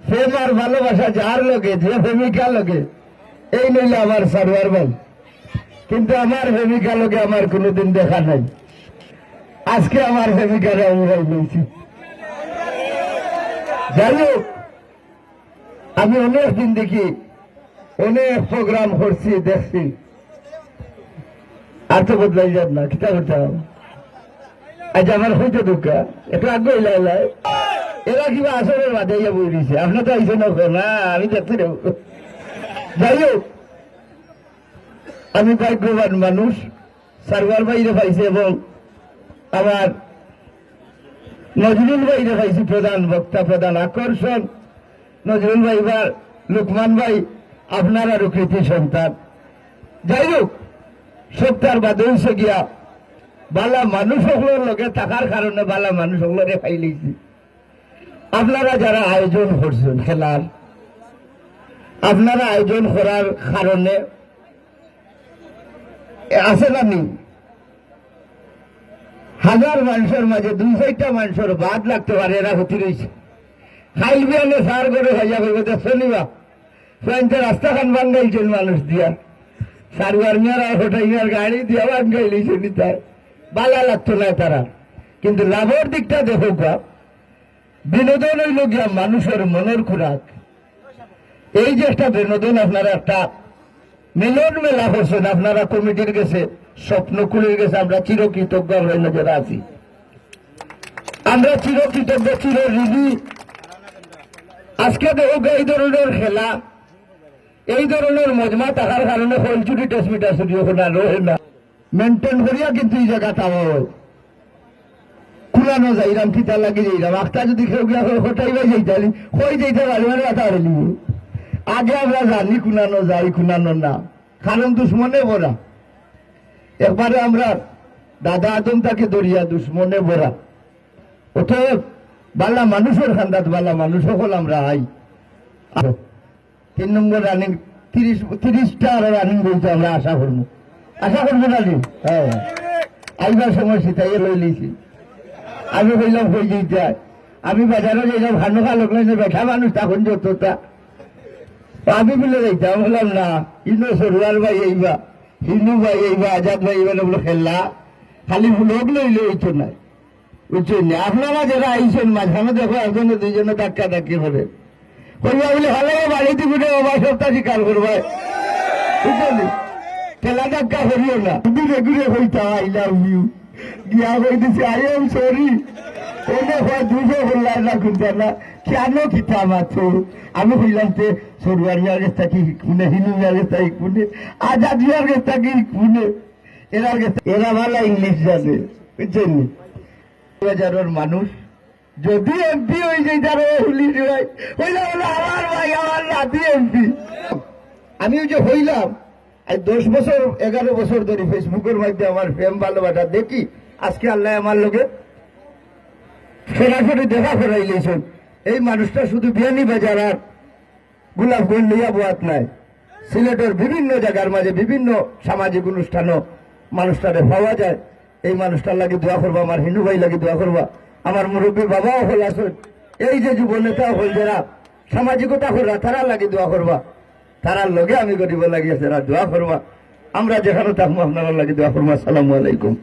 প্রেম আর ভালোবাসা যার লোকে যে প্রেমিকা লোকে এই নইলে আমার সারোয়ার ভাই, কিন্তু আমার প্রেমিকা লোকে আমার কোনোদিন দেখা নাই। আজকে আমার প্রেমিকারে আমি ভাই বলছি। যাই হোক, আমি অনেক দিন দেখি, অনেক প্রোগ্রাম করছি, দেখছি, আর তো বদলাই যাব না, কিতা করতাম। আজ আমার হইতে দুঃখ একটু আগে এলাই এরা কিবা আসরের বাদে বই দিয়েছে, আপনার তো আইসে না, আমি দেখতে দেব। যাই হোক, আমি ভাগ্যবান মানুষ, সারওয়ার ভাইরে পাইছে এবং আমার নজরুল ভাইরে পাইছি প্রধান বক্তা, প্রধান আকর্ষণ। নজরুল ভাই বা লুকমান ভাই আপনার আরো কৃতি সন্তান। যাই হোক, সপ্তাহ বাদে হয়েছে গিয়া বালা মানুষ সকলের লোকে থাকার কারণে বালা মানুষ সকলের খাই লিখছি। আপনারা যারা আয়োজন করছেন খেলার, আপনারা আয়োজন করার কারণে আছে না নি হাজার মানুষের মাঝে 2-4টা মানুষের বাদ লাগতে পারে, এরা হতে রয়েছে। খাইবে আনে সার করে ভাইয়া করবে দেখনিবা ফ্রেন্সের রাস্তা খান বাঙ্গাইছেন মানুষ দিয়া, সারবার মেয়েরা হোটাইয়ার গাড়ি দিয়া বাঙ্গাইলিছে নিতায় বালা লাগতো না তারা। কিন্তু লাভের দিকটা দেখো, বিনোদন হইল গিয়া মানুষের মনের খোরাক। এই যে একটা বিনোদন, আপনারা একটা মিলন মেলা করছেন, আপনারা কমিটির গেছে, স্বপ্নকুলের গেছে, আমরা চিরকৃতজ্ঞ। আমরা যারা আছি আমরা চিরকৃতজ্ঞ, চির ঋণী। আজকে দেখো এই ধরনের খেলা, এই ধরনের মজমা থাকার কারণে হলচুরি টেসমিটা ছুটি না রহে না মেনটেন করিয়া, কিন্তু এই জায়গাটা হয় খুলানো যাইরাম, কিতা লাগি যাইরাম। আখটা যদি কেউ গিয়া হটাইবাই যাইতালি হয়ে যাইতে পারি, মানে কথা হলি আগে আমরা জানি কুনানো যাই কুনানো না, কারণ দুশ্মনে ভরা। একবারে আমরা দাদা আদম তাকে দরিয়া দুশ্মনে ভরা। অতএব বালা মানুষের খান্দাত বালা মানুষ সকল আমরা আই। 3 নম্বর রানিং 30টা রানিং বলতে আমরা আশা করবো রানিং। হ্যাঁ, আইবার সময় সেটাই লই লিছি। আমি বললাম হয়ে যেতে, আমি বাজারে যাইলাম, ভালো ভালো বেঠা মানুষ তখন যতটা আমি বলে যাইতাম। বললাম না, ইনো সরুয়ার ভাই এইবা, হিন্দু ভাই এইবা, আজাদ ভাই এইবার বলে খেললা, খালি লোক লইলে হইতো না, বুঝছেন? আপনারা যারা আইসেন মাঝখানে দেখো একজনে 2জনে ধাক্কা ধাক্কি করে কইবা বলে ভালো বাড়িতে ঘুরে বাবা সপ্তাহ শিকার করবা, বুঝছেন? খেলা ধাক্কা করিও না, ঘুরে ঘুরে হইতা আই লাভ ইউ গিয়া কইতেছি আই এম সরি। ওইটা হয় 200 বললাম না, খুঁজতে না কেন কিতা মাত্র। আমি কইলাম যে সরুয়ার মিয়ার গেছে কি কুনে, হিন্দু মিয়ার গেছে কুনে, আজাদ মিয়ার গেছে কি কুনে, এরা ভালো ইংলিশ জানে, বুঝছেন? বাজারের মানুষ যদি এমপি হয়ে যায়, তার হুলি ভাই হইলাম আমার ভাই, আমার নাতি এমপি। আমি যে হইলাম 10 বছর 11 বছর ধরে ফেসবুকের মাধ্যমে আমার প্রেম ভালোবাসা দেখি। আজকে আল্লাহ আমার লোকে সরাসরি দেখা করাইলেছেন। এই মানুষটা শুধু বিয়ানি বাজার আর গোলাপগঞ্জ লইয়া বোয়াত নাই, সিলেটের বিভিন্ন জায়গার মাঝে বিভিন্ন সামাজিক অনুষ্ঠানও মানুষটারে পাওয়া যায়। এই মানুষটার লাগে দোয়া করবা, আমার হিন্দু ভাই লাগে দোয়া করবা, আমার মুরব্বী বাবাও হল আসেন, এই যে যুব নেতা হল যারা সামাজিকতা করবা, তারা লাগে দোয়া করবা, তারার লগে আমি গরিব লাগিয়েছে, দোয়া করবা। আমরা যেখানে থাকবো আপনারা লাগে দোয়া করবো। আসসালামু আলাইকুম।